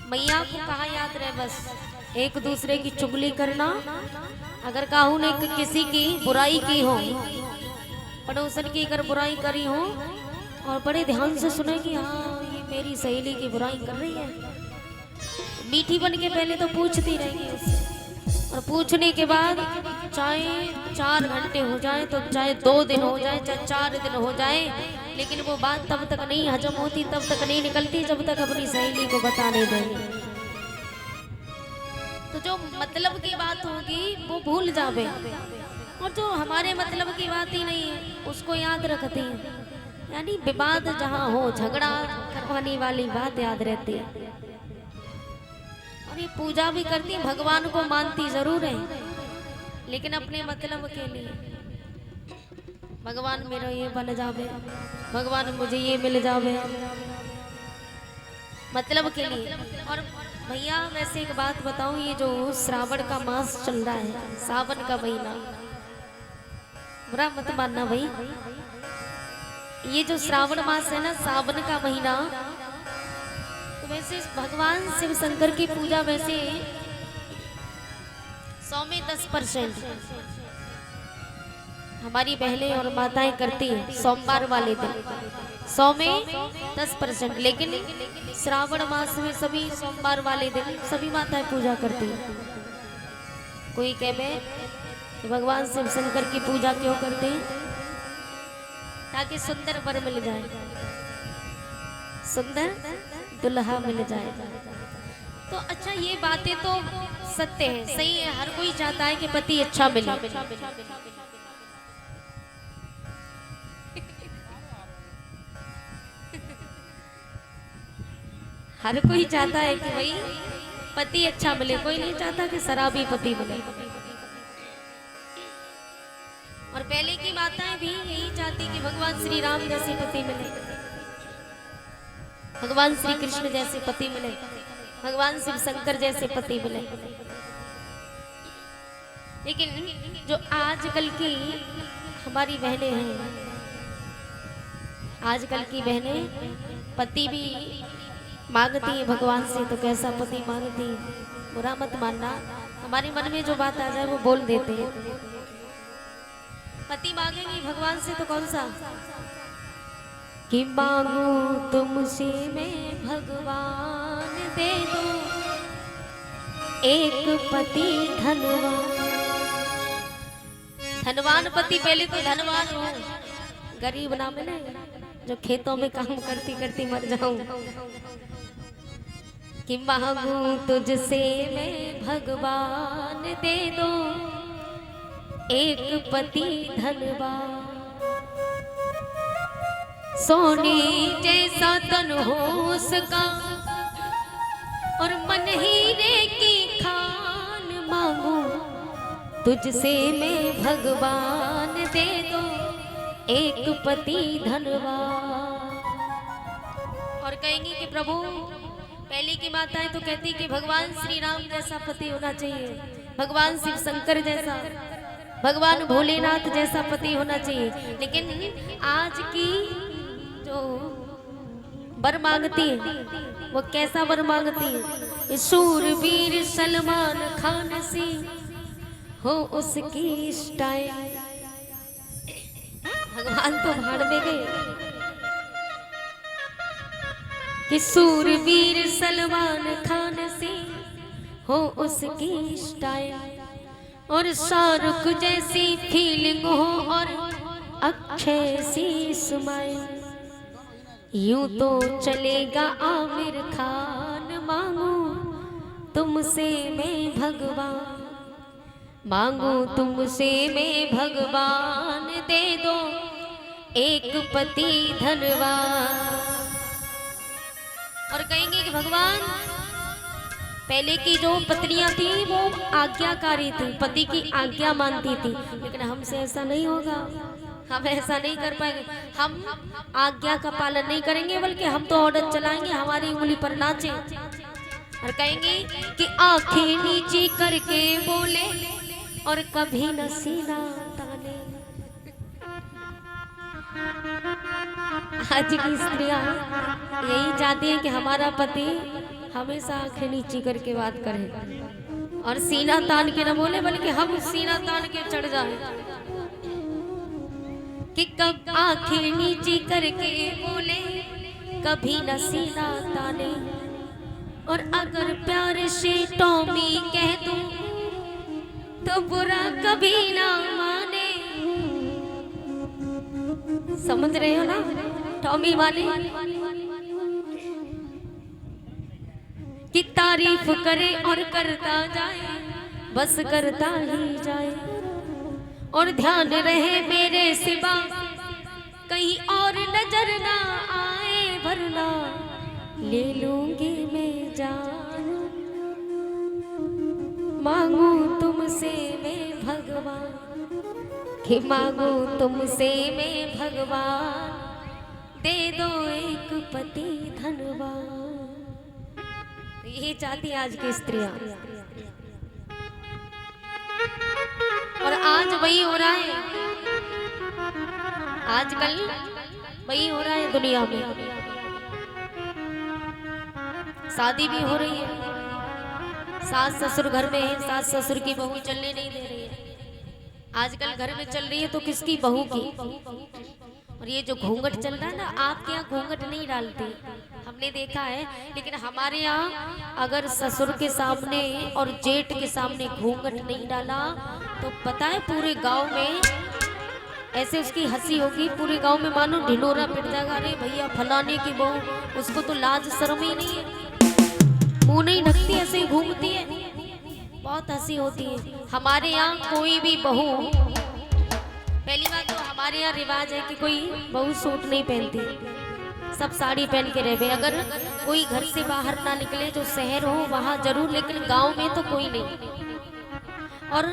मैया को कहा याद रहे बस एक दूसरे की चुगली करना। अगर काहू ने किसी की बुराई की हो, पड़ोसन की अगर बुराई करी हो और बड़े ध्यान से सुने कि हाँ ये मेरी सहेली की बुराई कर रही है, मीठी बन के पहले तो पूछती रहेगी उससे, और पूछने के बाद चाहे 4 घंटे हो जाए, तो चाहे 2 दिन हो जाए, चाहे 4 दिन हो जाए, लेकिन वो बात तब तक नहीं हजम होती, तब तक नहीं निकलती जब तक अपनी सहेली को बता नहीं देंगे। तो जो मतलब की बात होगी वो भूल जावे, और जो हमारे मतलब की बात ही नहीं है उसको याद रखती है। यानी विवाद जहाँ हो, झगड़ा करवाने वाली बात याद रहती है। और ये पूजा भी करती है, भगवान को मानती जरूर है, लेकिन अपने मतलब के लिए, भगवान मेरा ये बन जावे, भगवान मुझे ये मिल जावे, मतलब के लिए। और भैया वैसे एक बात बताऊं, ये जो श्रावण का मास चल रहा है, सावन का महीना, बुरा मत मानना भाई, ये जो श्रावण मास है ना, सावन का महीना, तो वैसे भगवान शिव शंकर की पूजा वैसे 100 में 10% हमारी बहनें और माताएं करती हैं सोमवार वाले दिन, 100 में 10%। लेकिन श्रावण मास में सभी सोमवार वाले दिन सभी माताएं पूजा करती हैं। कोई कहे कि भगवान शिव शंकर की पूजा क्यों करते हैं? ताकि सुंदर वर मिल जाए, सुंदर दुल्हा मिल जाए। तो अच्छा, ये बातें तो सत्य है, सही है, हर कोई चाहता है कि पति अच्छा मिले। हर कोई चाहता है कि भाई पति अच्छा मिले, कोई नहीं चाहता कि शराबी पति मिले। और पहले की माताएं भी यही चाहती कि भगवान श्री राम जैसे पति मिले, भगवान श्री कृष्ण जैसे पति मिले, भगवान शिव शंकर जैसे पति मिले। लेकिन जो आजकल की हमारी बहनें हैं, आजकल की बहनें पति भी मांगती है भगवान से, तो कैसा पति मांगती है, बुरा मत मानना, हमारे मन में जो बात आ जाए वो बोल देते हैं। पति मांगेंगी भगवान से तो कौन सा, कि मांगू तुमसे मैं भगवान दे दो एक पति धनवान। धनवान पति, पहले तो धनवान हो, गरीब ना मिले जो खेतों में काम करती करती मर जाऊं। कि मांगू तुझसे मैं भगवान दे दो एक पति धनवान, सोने जैसा तन हो उसका और मन हीरे की खान। मांगू तुझसे मैं भगवान दे दो एक पति धनवान। और कहेंगी कि प्रभु, पहले की माताएं तो कहती कि भगवान श्री राम जैसा पति होना चाहिए, भगवान शिव शंकर जैसा, भगवान भोलेनाथ जैसा पति होना चाहिए। लेकिन आज की जो वर मांगती है वो कैसा वर मांगती है, शूरवीर सलमान खान से हो उसकी स्टाइल। भगवान तो भाड़ में गए कि शूरवीर सलमान खान से हो उसकी स्टाइल, और शाहरुख जैसी फीलिंग हो और अक्षय सी स्माइल। यूं तो चलेगा आमिर खान। मांगू तुमसे मैं भगवान, मांगू तुमसे मैं भगवान दे दो एक पति धनवान। और कहेंगे कि भगवान, पहले की जो पत्नियां थी वो आज्ञाकारी थी, पति की आज्ञा मानती थी, लेकिन हमसे ऐसा नहीं होगा, हम ऐसा नहीं कर पाएंगे, हम आज्ञा का पालन नहीं करेंगे, बल्कि हम तो ऑर्डर चलाएंगे, हमारी उंगली पर नाचे। और कहेंगे कि आंखें नीचे करके बोले और कभी न सीना ताने। आज की स्त्रियां यही चाहती हैं कि हमारा पति हमेशा आंखें नीची करके बात करें और सीना तान के न बोले, बल्कि हम सीना तान के चढ़ जाए कि कब आंखें नीची करके बोले, कभी न सीना ताने। और अगर प्यार से टॉमी कह दूं तो बुरा कभी ना माने। समझ रहे हो ना टॉमी वाले? कि तारीफ करे और करता जाए, बस करता ही जाए। और ध्यान रहे मेरे सिवा कहीं और नजर ना आए, वरना ले लूंगी मैं जान। मांगू तुमसे मैं भगवान, कि मांगू तुमसे मैं भगवान, दे दो एक पति धनवान। यही चाहती आज की स्त्रियां, और आज वही हो रहा है। आजकल वही हो रहा है दुनिया में। शादी भी हो रही है, सास ससुर घर में है, सास ससुर की बहू चलने नहीं दे रही है। आजकल घर में चल रही है तो किसकी, बहू की। और ये जो घूंघट चल रहा है ना, आपके यहाँ घूंघट नहीं डालते, हमने देखा है। लेकिन हमारे यहाँ अगर ससुर के सामने और जेठ के सामने घूंघट नहीं डाला तो पता है पूरे गांव में ऐसे उसकी हंसी होगी, पूरे गांव में मानो ढिंडोरा पिट जाएगा। अरे भैया फलाने की बहू, उसको तो लाज शर्म ही नहीं है, मुंह नहीं ढकती, ऐसे ही घूमती है। बहुत हंसी होती है। हमारे यहाँ कोई भी बहू, पहली बात तो हमारे यहाँ रिवाज है कि कोई बहू सूट नहीं पहनती, सब साड़ी पहन के रहे। अगर कोई घर से बाहर ना निकले, जो शहर हो वहाँ जरूर, लेकिन गांव में तो कोई नहीं। और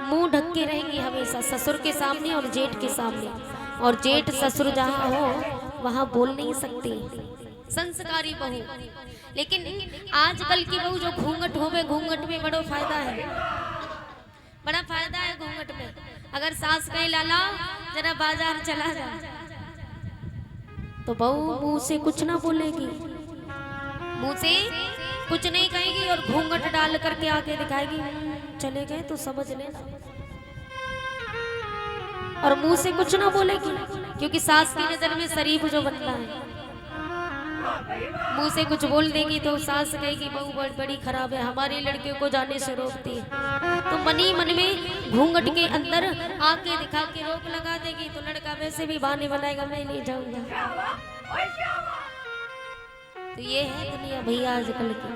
मुंह ढक के रहेंगी हमेशा, ससुर के सामने और जेठ के सामने। और जेठ ससुर जहाँ हो वहाँ बोल नहीं सकती, संस्कारी बहू। लेकिन आजकल की बहू जो घूंघट होवे, घूंघट में बड़ा फायदा है, बड़ा फायदा है घूंघट में। अगर सास कहे लाला जरा बाजार चला जा, तो बहू मुंह से कुछ ना बोलेगी, मुंह से कुछ नहीं कहेगी और घूंघट डाल करके आके दिखाएगी, चले गए तो समझ लेना। और मुंह से कुछ ना बोलेगी, क्योंकि सास की नजर में शरीफ जो बनता है। मुंह से कुछ बोल देगी तो सास कहेगी बहू बड़ी खराब है, हमारी लड़कियों को जाने से रोकती है। तो मन ही मन में घूंघट के अंदर आके दिखा के रोक लगा देगी, तो लड़का वैसे भी बहाने बनाएगा, मैं नहीं जाऊंगा। तो ये है दुनिया भैया आजकल की।